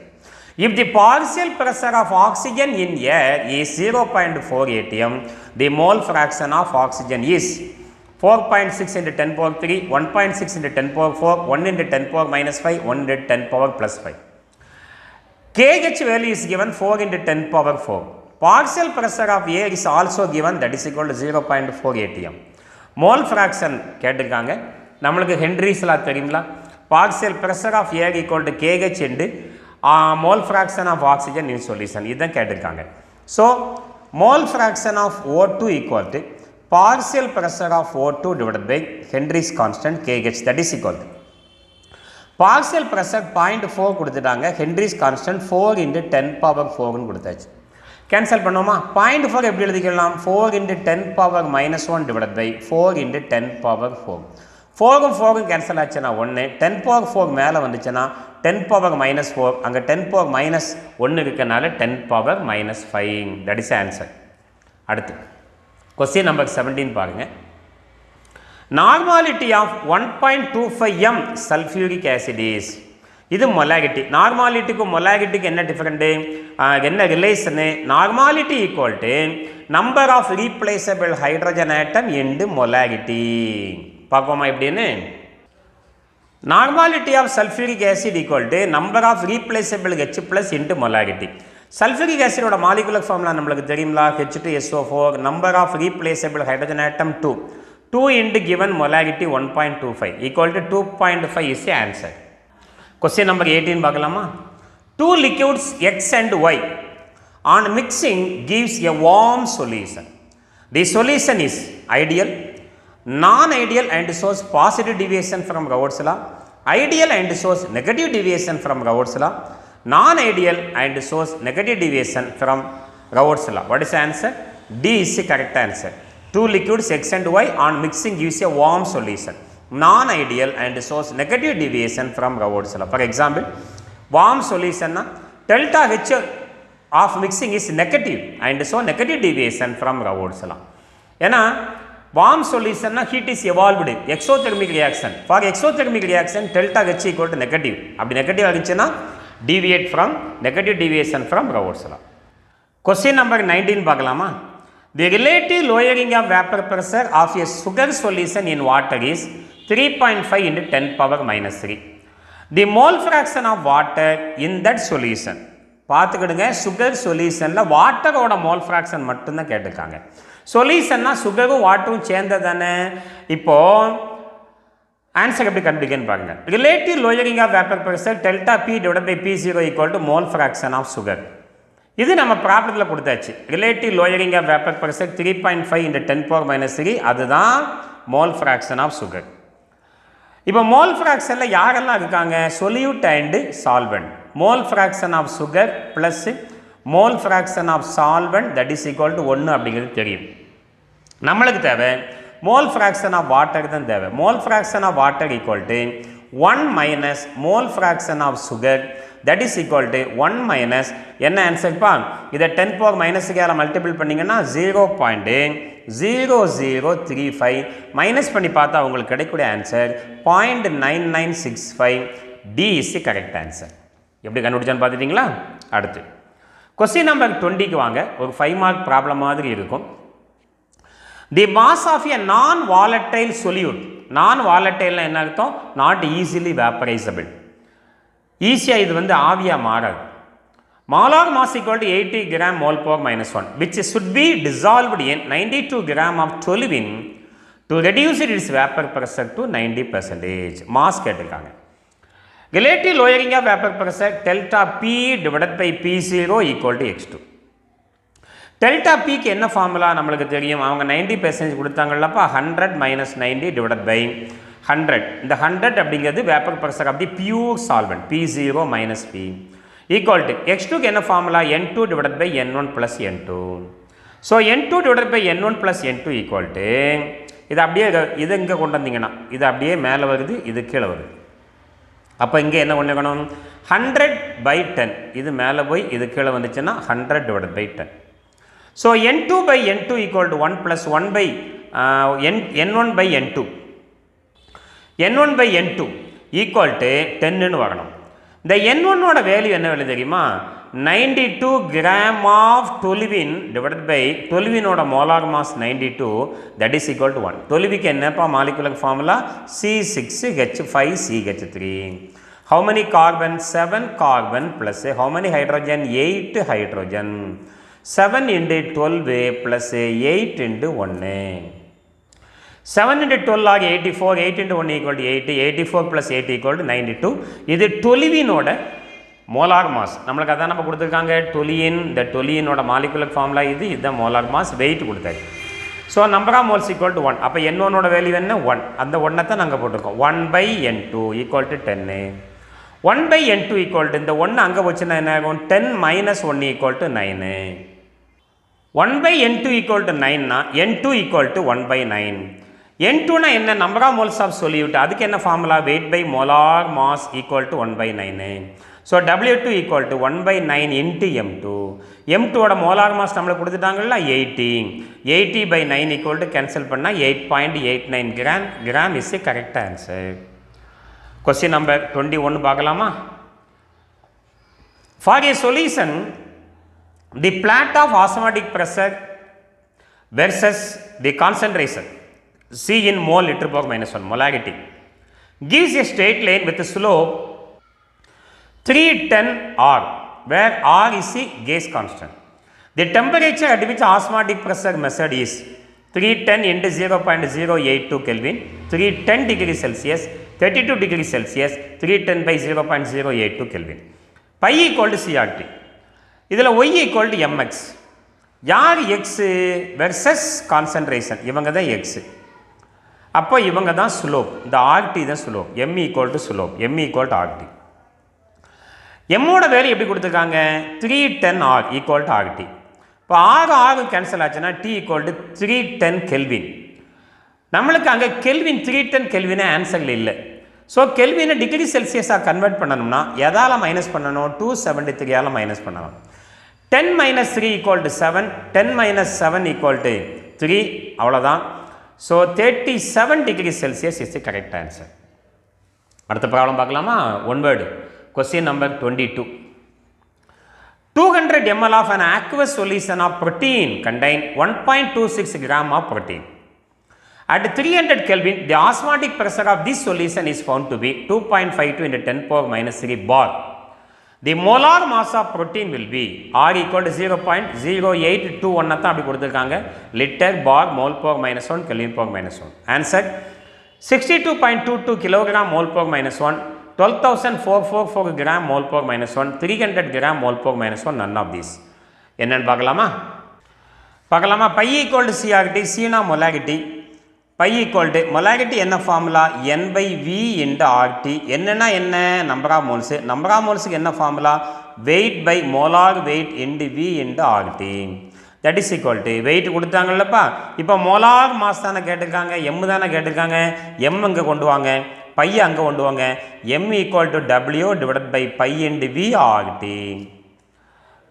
If the partial pressure of oxygen in air is 0.4 atm, the mole fraction of oxygen is 4.6 into 10 power 3, 1.6 into 10 power 4, 1 into 10 power minus 5, 1 into 10 power plus 5. KH value is given 4 into 10 power 4. Partial pressure of air is also given, that is equal to 0.4 atm. Mole fraction கேட்டிருக்காங்க. நம்மளுக்கு ஹென்ரிஸ் லா தெரியுங்களா? Partial pressure of air equal to KH into mole fraction of oxygen in solution. இதுதான் கேட்டிருக்காங்க. So mole fraction of O2 equal to partial pressure of O2 divided by Henry's constant KH, that is equal to partial pressure 0.4 கொடுத்துட்டாங்க. Henry's constant 4 into 10 power 4 கொடுத்தாச்சு. கேன்சல் பண்ணுவோமா? 0.4 எப்படி எழுதிக்கலாம்? 4 into 10 power minus 1 divided by 4 into 10 power 4. 4ம் 4ம் cancel ஆச்சுன்னா 1, 10 power 4 மேலே வந்துச்சுன்னா 10 power minus 4, அங்கே 10 power minus 1 இருக்கனால 10 power minus 5, that is answer. அடுத்து question number 17 பாருங்க. Normality of 1.25 m sulfuric acid is, இது molarity. நார்மாலிட்டிக்கும் மொலாரிட்டிக்கு என்ன டிஃபரெண்ட், என்ன ரிலேஷனு? Normality equal to number of replaceable hydrogen atom into molarity. பார்ப்போமா எப்படின்னு? Normality of sulphuric acid equal to number of replaceable H plus into molarity. Sulphuric ஆசிடோட மாலிகுலர் ஃபார்முலா நம்மளுக்கு தெரியுங்களா? H2SO4, number of replaceable hydrogen atom 2, 2 into given molarity 1.25 equal to 2.5 is the answer. Question number 18 பார்க்கலாமா? Two liquids X and Y on mixing gives a warm solution. The solution is ideal, non-ideal and shows positive deviation from Raoult's law, ideal and shows negative deviation from Raoult's law, non-ideal and shows negative deviation from Raoult's law. What is the answer? D is the correct answer. Two liquids X and Y on mixing gives a warm solution, non-ideal and shows negative deviation from Raoult's law. For example, warm solution na delta H of mixing is negative and so negative deviation from Raoult's law. ஏன்னா warm solution na heat is evolved, exothermic reaction. For exothermic reaction delta H equal to negative. அப்படி negative ஆகிச்சுன்னா deviate from negative deviation from Raoult's law. Question number 19 பார்க்கலாமா? The relative lowering of vapor pressure of a sugar solution in water is 3.5 into 10 power minus 3. The mole fraction of water in that solution. பார்த்துக்கிடுங்க, சுகர் சொல்யூஷனில் வாட்டரோட மோல் ஃப்ராக்ஷன் மட்டும்தான் கேட்டிருக்காங்க. சொல்யூஷன்னா சுகரும் வாட்டரும் சேர்ந்தது தானே. இப்போது ஆன்சர் எப்படி கண்டுபிடிக்கன்னு பாருங்கள். Relative lowering of vapour pressure delta P divide by P0 equal to mole fraction of sugar. இது நம்ம ப்ராப்ளத்தில் கொடுத்தாச்சு. Relative lowering of vapour pressure 3.5 into 10 power minus 3, அதுதான் மோல் ஃப்ராக்ஷன் ஆஃப் சுகர். இப்போ மோல் ஃப்ராக்ஷனில் யாரெல்லாம் இருக்காங்க? Solute and solvent. Mole fraction of sugar plus mole fraction of solvent that is equal to 1 அப்படிங்கிறது தெரியும். நம்மளுக்கு தேவை மோல் ஃப்ராக்ஷன் ஆஃப் வாட்டர் தான் தேவை. Mole fraction of water equal to 1 minus mole fraction of sugar that is equal to 1 minus என்ன ஆன்சர்ப்பா? இதை 10 power மைனஸுக்கு யாரை மல்டிபிள் பண்ணிங்கன்னா 0.0035 மைனஸ் பண்ணி பார்த்தா உங்களுக்கு கிடைக்கக்கூடிய answer 0.9965. D is the correct answer. எப்படி கண்டுபிடிச்சான்னு பார்த்துட்டிங்களா? அடுத்து கொஸ்டின் நம்பர் 20க்கு வாங்க. ஒரு 5 மார்க் ப்ராப்ளம் மாதிரி இருக்கும். தி மாஸ் ஆஃப் எ நான் வாலட்டைல் சொல்யூட். நான் வாலட்டைல்னா என்ன அர்த்தம்? Not easily vaporisable. ஈஸியாக இது வந்து ஆவியாக மாறாது. Molar mass equal to 80 gram mole power minus 1 which should be dissolved in 92 gram of toluene to reduce its vapor pressure to 90%. Mass கேட்டிருக்காங்க. Relative lowering of vapor pressure delta P divided by P0 equal to X2. Delta P க்கு என்ன ஃபார்முலா நம்மளுக்கு தெரியும். அவங்க 90% கொடுத்தாங்கல்லப்பா, 100 minus 90 divided by 100. இந்த 100 அப்படிங்கிறது vapor pressure of the pure solvent, P0 minus P equal to X2 க்கு என்ன formula, N2 divided by N1 plus N2. So N2 divided by N1 plus N2 equal to, இது அப்படியே இது இங்கே கொண்டு வந்தீங்கன்னா இது அப்படியே மேலே வருது, இது கீழே வருது. அப்போ இங்கே என்ன கொண்டுக்கணும், 100 by 10, இது மேலே போய் இது கீழே வந்துச்சுன்னா 100 divided by 10. So N2 by N2 equal to 1 plus 1 by N1 by N2. N1 by N2 equal to 10 வரணும். இந்த N1 ஓட வேல்யூ என்ன வேல்யூ தெரியுமா, 92 gram of toluene divided by toluene ஓட molar mass 92, that is equal to 1. toluene என்னப்பா molecular formula, C6H5CH3. How many carbon? 7 carbon plus how many hydrogen? 8 hydrogen. 7 into 12 plus 8 into 1. 7 into 12 are 84, 8 into 1 equal to 80, 84 plus 8 equal to 92. இது toluene ஓட molar mass. நம்மளுக்கு அதான் நம்ம கொடுத்துருக்காங்க toluene, இந்த toluene ஓட molecular formula இது, இதுதான் molar mass, weight கொடுத்தாரு. So number of moles equal to 1. அப்போ N1 ஓட வேல்யூ என்ன, 1. அந்த 1 தான் நாங்கள் போட்டிருக்கோம். 1 by N2 equal to 10. 1 by N2 equal to, இந்த 1 அங்கே வச்சுன்னா என்ன ஆகும், 10 minus 1 equal to 9. 1 by N2 equal to 9 னா N2 equal to 1 by 9. N2 னா என்ன, number of moles of solute, அதுக்கு என்ன formula, weight by molar mass equal to 1 by 9. So W2 equal to 1 by 9 into M2. M2 ஓட molar mass நம்மளுக்கு கொடுத்துட்டாங்கல்ல 80. 80 by 9 equal to cancel பண்ணால் 8.89 gram. Gram is a correct answer. Question number 21 பார்க்கலாமா. For a solution, the plot of osmotic pressure versus the concentration C in mole liter per minus 1 molarity gives a straight line with a slope 310 R, where R is the gas constant. The temperature at which osmotic pressure measured is 310 into 0.082 Kelvin, 310 degrees Celsius, 32 degrees Celsius, 310 by 0.082 Kelvin. Pi equal to CRT. இதில் y equal to mx. யார் x versus concentration, இவங்க தான் x. அப்போ இவங்க தான் ஸ்லோப், இந்த RT தான் slope. m equal to slope, m equal to RT. m ஓட வேல்யூ எப்படி கொடுத்துருக்காங்க, 310 R equal to RT. இப்போ R கேன்சல் ஆச்சுன்னா T equal to 310 Kelvin. நம்மளுக்கு அங்கே கெல்வின் 310 கெல்வினே ஆன்சரில் இல்லை. ஸோ கெல்வினை டிகிரி செல்சியஸாக கன்வெர்ட் பண்ணணும்னா எதால் மைனஸ் பண்ணணும், 273 மைனஸ் பண்ணணும். 10 minus 3 equal to 7, 10 minus 7 equal to 3, அவ்வளோதான். So 37 degree Celsius is the correct answer. அடுத்த ப்ராப்ளம் பார்க்கலாமா. One word question number 22. 200 ml of an aqueous solution of protein contain 1.26 gram of protein. At 300 Kelvin, the osmotic pressure of this solution is found to be 2.52 into 10 power minus 3 bar. The molar mass of protein will be R equal to 0.0821 தான் அப்படி கொடுத்துருக்காங்க. Litre bar mole power minus 1 kelvin power minus 1. Answer 62.22 kilogram mole power minus 1, 12,444 gram mole power minus 1, 300 gram mole power minus 1, none of these. என்னன்னு பார்க்கலாமா. பை equal to CRT, சீனா மொலாரிட்டி. பை ஈக்குவல் டு மொலாரிட்டி என்ன formula, n by v into RT. என்னன்னா என்ன, number of moles. Number of மோல்ஸுக்கு என்ன formula, weight by molar weight into v into RT. That is equal to weight கொடுத்தாங்கல்லப்பா. இப்போ மோலார் மாஸ் தானே கேட்டிருக்காங்க, m தானே கேட்டிருக்காங்க. m அங்கே கொண்டு வாங்க, பை அங்கே கொண்டு வாங்க. m equal to w divided by pi into v RT.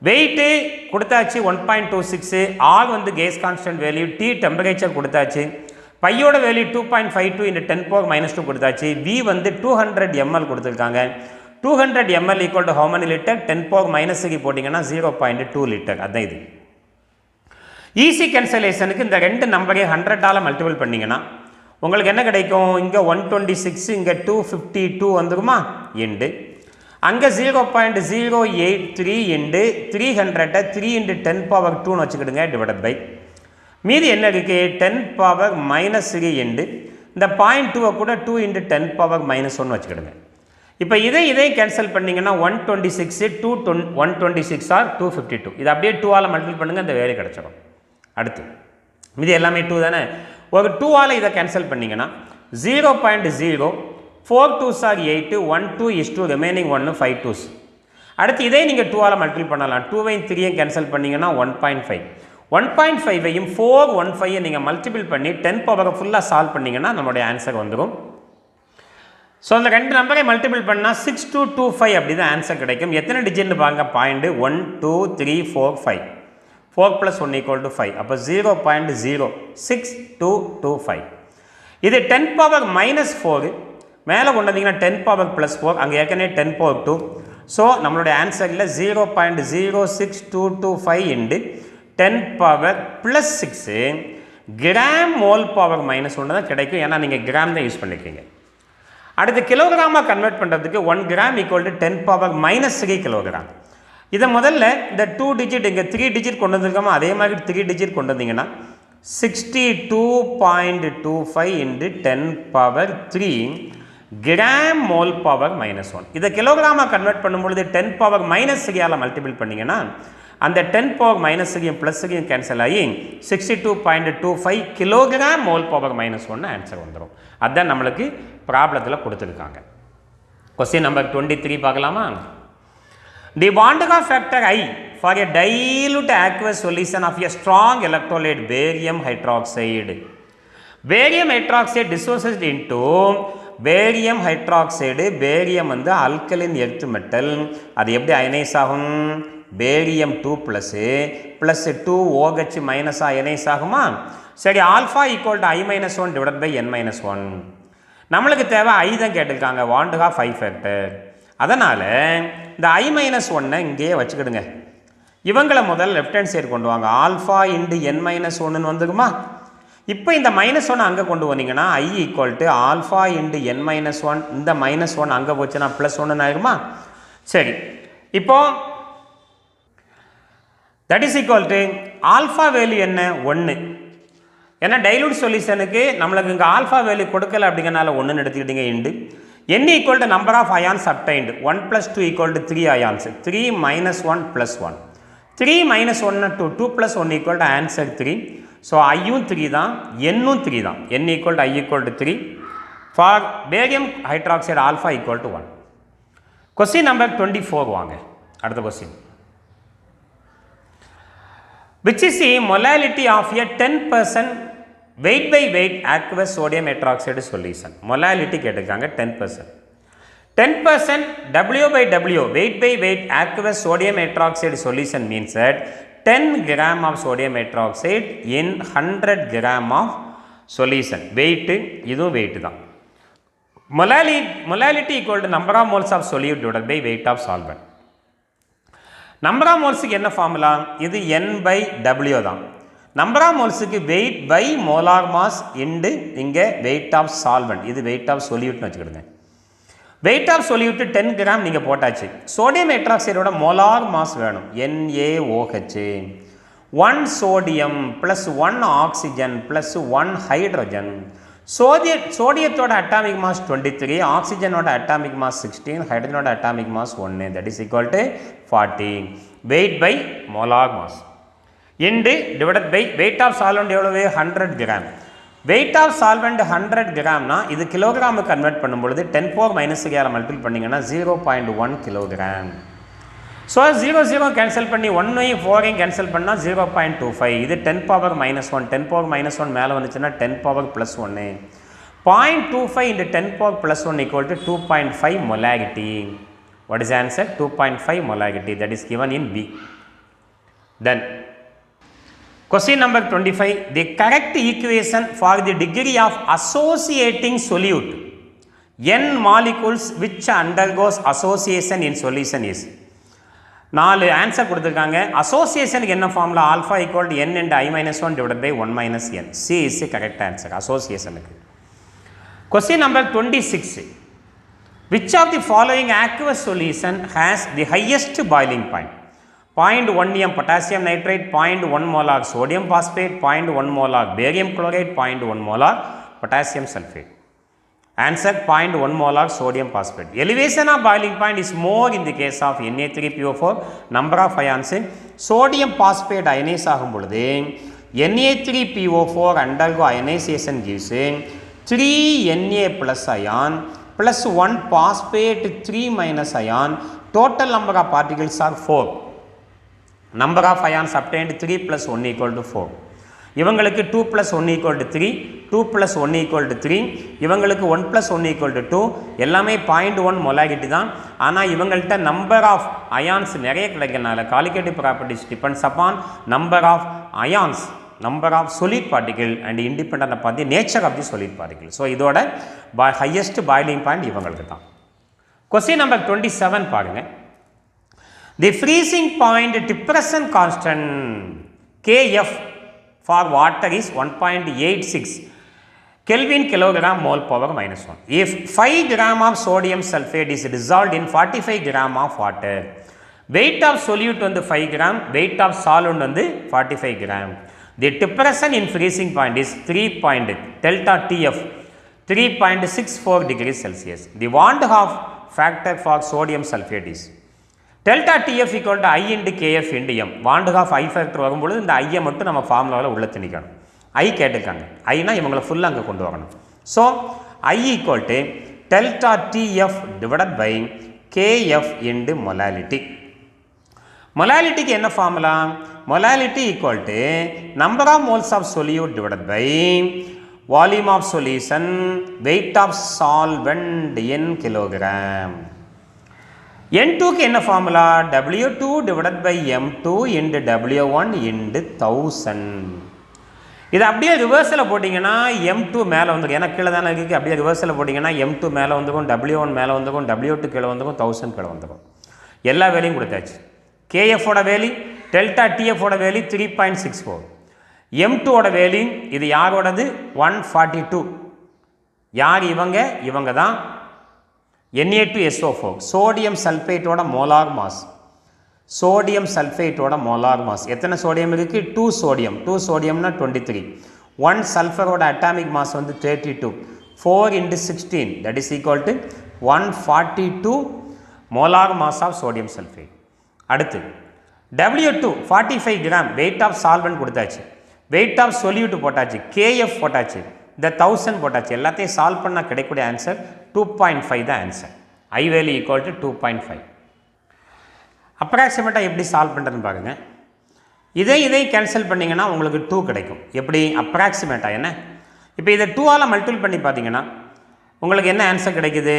Weight கொடுத்தாச்சு 1.26, r வந்து gas constant value, t temperature கொடுத்தாச்சு. பையோட வேல்யூ 2.52 into 10 power minus 2 கொடுத்தாச்சு. V வந்து 200 ml கொடுத்துருக்காங்க. 200 ml equal to how many liter, 10 power minus 3 போட்டிங்கன்னா 0.2 லிட்டர். அதுதான் இது. ஈஸி கேன்சலேஷனுக்கு இந்த ரெண்டு நம்பரே 100ஆல் மல்டிபிள் பண்ணிங்கன்னா உங்களுக்கு என்ன கிடைக்கும், இங்கே 126, இங்கே 252 வந்துருமா, இண்டு அங்கே 0.083 இண்டு 300 3 into 10 power 2ன்னு வச்சுக்கிடுங்க, டிவைடட் பை மீதி என்ன இருக்குது 10 power minus 3 இண்டு இந்த 0.2 கூட 2 into 10 power minus 1 வச்சுக்கிடுங்க. இப்போ இதையும் கேன்சல் பண்ணிங்கன்னா 126 126 ஆர் 252. இது அப்படியே 2ஆல் மல்டிபிள் பண்ணுங்கள், அந்த வேல்யூ கிடச்சிடும். அடுத்து இது எல்லாமே 2 தானே. ஒரு 2ஆல் இதை கேன்சல் பண்ணிங்கன்னா 0.0 4 2s are 8 1 2 is 2 remaining 1 5 2s. அடுத்து இதை நீங்கள் 2ஆல் மல்டிபிள் பண்ணலாம். 2வையும் 3ஐயும் கேன்சல் பண்ணிங்கன்னா 1.5. 1.5ஐயும் 4 1 நீங்கள் மல்டிபிள் பண்ணி 10 பவரை ஃபுல்லாக சால்வ் பண்ணிங்கன்னா நம்மளுடைய ஆன்சர் வந்துடும். ஸோ அந்த ரெண்டு நம்பரை மல்டிபிள் பண்ணால் 6225 அப்படி தான் ஆன்சர் கிடைக்கும். எத்தனை டிஜிட்னு பாருங்க, பாயிண்ட் 1 2 3 4 5. 4 + 1 = 5. அப்போ 0.06225. இது 10 பவர் -4 மேலே கொண்டு வந்தீங்கன்னா 10 பவர் +4, அங்கே ஏற்கனவே 10 பவர் 2. ஸோ நம்மளுடைய ஆன்சரில் 0.06225 × 10 பவர் +6 கிராம் மோல் பவர் -1 தான் கிடைக்கும். ஏன்னா நீங்கள் கிராம் தான் யூஸ் பண்ணிக்கிறீங்க. அடுத்து கிலோகிராமாக கன்வெர்ட் பண்ணுறதுக்கு 1 கிராம் = 10 பவர் -3 கிலோகிராம். இதை முதல்ல இந்த 2 டிஜிட் இங்கே 3 டிஜிட் கொண்டு வந்திருக்கோமோ அதே மாதிரி 3 டிஜிட் கொண்டு வந்தீங்கன்னா 62.25 × 10 பவர் 3 கிராம் மோல் பவர் -1. இதை கிலோகிராமாக கன்வெர்ட் பண்ணும்பொழுது 10 பவர் -3ஆல் மல்டிபிள் பண்ணிங்கன்னா அந்த 10 பவர் -3யும் +3யும் கேன்சல் ஆகி 62.25 கிலோகிராம் மோல் பவர் -1 ஆன்சர் வந்துடும். அதுதான் நம்மளுக்கு ப்ராப்ளத்தில் கொடுத்துருக்காங்க. கொஸ்டின் நம்பர் 23 பார்க்கலாமா. தி Van de Graaff factor I for a dilute aqueous solution of a strong electrolyte barium hydroxide. Barium hydroxide dissociates into barium hydroxide. barium வந்து alkaline earth metal. அது எப்படி அயனைஸ் ஆகும், barium 2 + 2OH - அயனைஸ் ஆகுமா. சரி, ஆல்ஃபா = I - 1 / n - 1. நம்மளுக்கு தேவை I தான் கேட்டிருக்காங்க, Van de Graaff I factor. அதனால் இந்த I - 1 இங்கேயே வச்சுக்கிடுங்க. இவங்களை முதல்ல லெஃப்ட் ஹேண்ட் சைடு கொண்டு வாங்க. Alpha × n - 1 வந்துக்குமா. இப்போ இந்த -1 அங்கே கொண்டு வந்தீங்கன்னா I = ஆல்ஃபா × n - 1. இந்த -1 அங்கே போச்சுன்னா +1 ஆயிருமா. சரி, இப்போ that is equal to alpha value என்ன, 1. ஏன்னா டைலூட் சொல்யூஷனுக்கு நம்மளுக்கு இங்கே ஆல்ஃபா வேல்யூ கொடுக்கல அப்படிங்கிறனால 1 எடுத்துக்கிட்டீங்க. Into n = number of ions obtained. 1 + 2 = 3 ions. 3 - 1 + 1. 3 - 1 2 2 + 1 = answer 3. So ஐயும் 3 தான், என்னும் 3 தான். n = I = 3. For barium hydroxide alpha = 1. Question number 24 வாங்க. அடுத்த question. Which is the molality of a 10% weight by weight aqueous sodium hydroxide solution? Molality கேட்டிருக்காங்க 10%. 10% W/W weight by weight aqueous sodium hydroxide solution means that 10 gram of sodium hydroxide in 100 gram of solution. Weight இதுவும் weight தான். Molality = number of moles of solute divided by weight of solvent. Number of மோல்ஸுக்கு என்ன ஃபார்முலா, இது N/W தான். நம்பர் ஆஃப் மோல்ஸுக்கு weight by molar mass into இங்கே வெயிட் ஆஃப் சால்வெண்ட், இது வெயிட் ஆஃப் சொல்யூட்னு வச்சுக்கிடுங்க. வெயிட் ஆஃப் சொல்யூட்டு 10 கிராம் நீங்கள் போட்டாச்சு. சோடியம் ஹைட்ராக்சைடோட மோலார் மாஸ் வேணும், NaOH. 1 sodium + 1 oxygen + 1 hydrogen. சோடியத்தோட அட்டாமிக் மாஸ் 23, ஆக்சிஜனோட அட்டாமிக் மாஸ் 16, ஹைட்ரஜனோட atomic mass 1. That is equal to 40. Weight by molar mass into divided by weight of solvent எவ்வளவு, 100 கிராம். வெயிட் ஆஃப் சால்வெண்ட் 100 கிராம்னா இது கிலோகிராமுக்கு கன்வெர்ட் பண்ணும்பொழுது 10⁻³ மல்டிபிள் பண்ணிங்கன்னா 0.1 கிலோகிராம். ஸோ 0 0 கேன்சல் பண்ணி 1ஐயும் 4ஐயும் கேன்சல் பண்ணால் 0.25. இது 10⁻⁻1. 10⁻⁻1 மேலே வந்துச்சுன்னா 10⁻+1. 0.25 × 10⁻+1 = 2.5 molarity. What is the answer? 2.5 molarity. That is given in B. Then question number 25. The correct equation for the degree of associating solute n molecules which undergoes association in solution is. 4 answer கொடுத்துருக்காங்க. அசோசியேஷனுக்கு என்ன formula, alpha = n × I - 1 / 1 - n. C is the correct answer அசோசியேஷனுக்கு. Question number 26. Which of the following aqueous solution has the highest boiling point? 0.1 m potassium nitrate, 0.1 molar sodium phosphate, 0.1 molar barium chloride, 0.1 molar potassium sulfate. Answer 0.1 molar sodium phosphate. Elevation of boiling point is more in the case of Na3PO4. Number of ions in sodium phosphate ionise ஆகும் பொழுது Na3PO4 undergo ionization gives 3 Na plus ion plus 1 phosphate 3 minus ion. Total number of particles are 4. Number of ions obtained 3 plus 1 equal to 4. இவங்களுக்கு 2 plus 1 equal to 3, 2 plus 1 equal to 3, இவங்களுக்கு 1 plus 1 equal to 2, எல்லாமே 0.1 molarity தான். ஆனால் இவங்கள்ட்ட நம்பர் ஆஃப் அயான்ஸ் நிறைய கிடைக்கிறனால colligative properties depends upon number of ions, number of solid particle and independent upon the nature of the solid particle. So இதோட ஹையஸ்ட் பாய்லிங் பாயிண்ட் இவங்களுக்கு தான். கொஸ்டின் நம்பர் 27 பாருங்க. The freezing point depression constant Kf for water is 1.86 Kelvin kilogram mole power minus 1. If 5 gram of sodium sulfate is dissolved in 45 gram of water, weight of solute வந்து 5 gram, weight of solvent வந்து 45 gram. The depression in freezing point is 3 delta Tf 3.64 degrees Celsius. The Van de Graaff factor for sodium sulfate is delta Tf equal to I into Kf into m. Van de Graaff I factor வரும்பொழுது இந்த ஐயை மட்டும் நம்ம ஃபார்முலாவில் உள்ள திணிக்கணும். ஐ கேட்டுக்காங்க, ஐனா இவங்களை ஃபுல்லாக அங்கே கொண்டு வரணும். So I equal to delta TF divided by KF into molality. மொலாலிட்டிக்கு என்ன formula? Molality equal to number of moles of solute divided by volume of solution weight of solvent in kilogram. N2க்கு என்ன formula? W2 divided by M2 into W1 into 1000. இது அப்படியே ரிவர்ஸில் போட்டிங்கன்னா M2 மேலே வந்துடும், ஏன்னா கீழே தானே இருக்குது. அப்படியே ரிவர்ஸில் போட்டிங்கன்னா M2 மேலே வந்துடும், W1 மேலே வந்துடும், W2 கீழே வந்துடும், 1000 கீழே வந்துடும். எல்லா வேலையும் கொடுத்தாச்சு. KFோட வேல்யூ, டெல்டா TFோட வேல்யூ 3.64, M2ஓட வேல்யூ இது யாரோடது 142. யார் இவங்க? இவங்க தான் Na2SO4 சோடியம் சல்ஃபேட்டோட மோலார் மாஸ். சோடியம் சல்ஃபேட்டோட மோலார் மாஸ் எத்தனை சோடியம் இருக்குது? 2 சோடியம். 2 சோடியம்னா 23. 1 சல்ஃபரோட அட்டாமிக் மாஸ் வந்து 32. 4 into 16 that is equal to 142 molar mass of sodium sulphate. அடுத்து W2 45 gram weight of solvent கொடுத்தாச்சு, வெயிட் ஆஃப் சொல்யூட் போட்டாச்சு, KF போட்டாச்சு, இந்த 1000 போட்டாச்சு. எல்லாத்தையும் சால்வ் பண்ணால் கிடைக்கக்கூடிய ஆன்சர் 2.5 தான் answer. I value equal to 2.5. அப்ராக்சிமேட்டாக எப்படி சால்வ் பண்ணுறதுன்னு பாருங்கள். இதை கேன்சல் பண்ணிங்கன்னா உங்களுக்கு 2 கிடைக்கும். எப்படி? அப்ராக்சிமேட்டாக என்ன? இப்போ இதை 2ஆல் மல்டிபிள் பண்ணி பார்த்தீங்கன்னா உங்களுக்கு என்ன ஆன்சர் கிடைக்குது?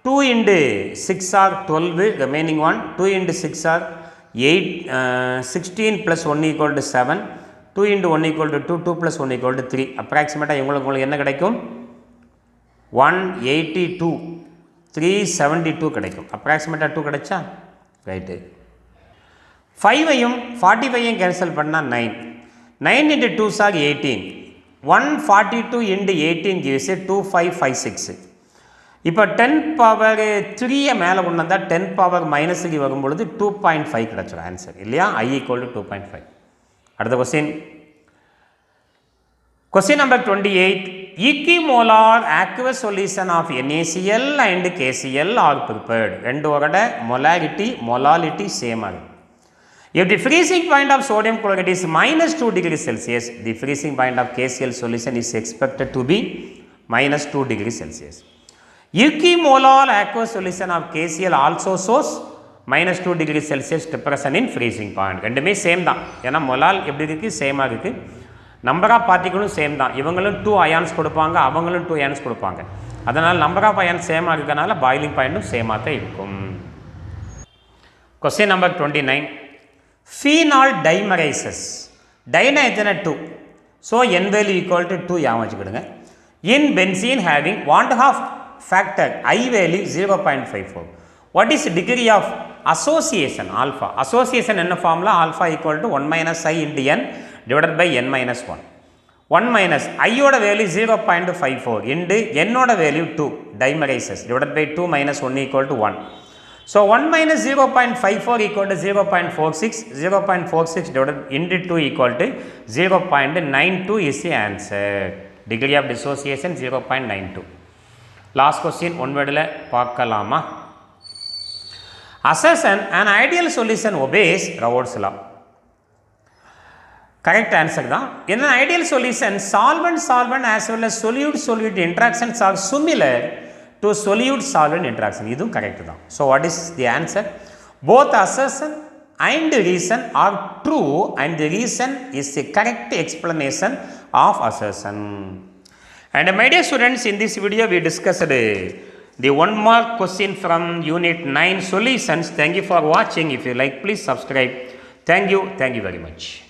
2 into 6 are 12, remaining 1, 2 into 6 are 8, 16 plus 1 equal to 7, 2 into 1 equal to 2, 2 plus 1 equal to 3. அப்ராக்சிமேட்டாக உங்களுக்கு என்ன கிடைக்கும்? 182, 372 கிடைக்கும். அப்ராக்சிமேட்டாக 2 கிடைச்சா ரைட்டு. 5ஐயும் 45ஐயும் கேன்சல் பண்ணால் 9, 9 into 2 are 18, 142 into 18 gives 2556. இப்போ 10 power 3 மேலே கொண்டு வந்தால் 10 power -3 வரும்பொழுது 2.5 கிடச்சிடும் ஆன்சர் இல்லையா? I equal to 2.5. அடுத்த question, question number 28. equimolar aqueous solution of NaCl and KCl are prepared. ரெண்டோட molality சேம் ஆகும். If the freezing point of sodium chloride is -2 degrees Celsius, the freezing point of KCl solution is expected to be -2 degrees Celsius. Equimolar aqueous solution of KCl also shows -2 degrees Celsius depression in freezing point. ரெண்டுமே சேம் தான், ஏன்னா மொலால் எப்படி இருக்குது? சேமாக இருக்குது. நம்பர் ஆஃப் பார்ட்டிகளும் சேம் தான். இவங்களும் 2 அயான்ஸ் கொடுப்பாங்க, அவங்களும் 2 அயான்ஸ் கொடுப்பாங்க. அதனால் நம்பர் ஆஃப் அயான்ஸ் சேமாக இருக்கிறனால பாயிலிங் பாயிண்ட்டும் சேமாக தான் இருக்கும். Question number 29. Phenol dimerises. டைனா எத்தனை? 2. ஸோ N வேல்யூ ஈக்குவல் டு 2 ஞாபகம் வச்சுக்கிடுங்க. In benzene having Van de Graaff factor I value 0.54. What is degree of association? Alpha. Association என்ன formula? alpha equal to 1 minus I into N divided by N minus 1. 1 minus I ஓட வேல்யூ 0.54 into N ஓட value 2 dimerizes divided by 2 minus 1 equal to 1. So 1 minus 0.54 equal to 0.46. 0.46 divided into 2 equal to 0.92 is the answer. Degree of dissociation 0.92. Last question one வேர்டில் பார்க்கலாமா? Assertion an ideal solution obeys Raoult's law. Correct answer தான். In an ideal solution, solvent as well as solute interactions are similar to solute-solvent interaction. இதுவும் கரெக்ட் தான். So what is the answer? Both assertion and reason are true and the reason is the correct explanation of assertion. And my dear students, in this video we discussed the 1 mark question from unit 9 solutions. Thank you for watching. If you like, please subscribe. Thank you very much.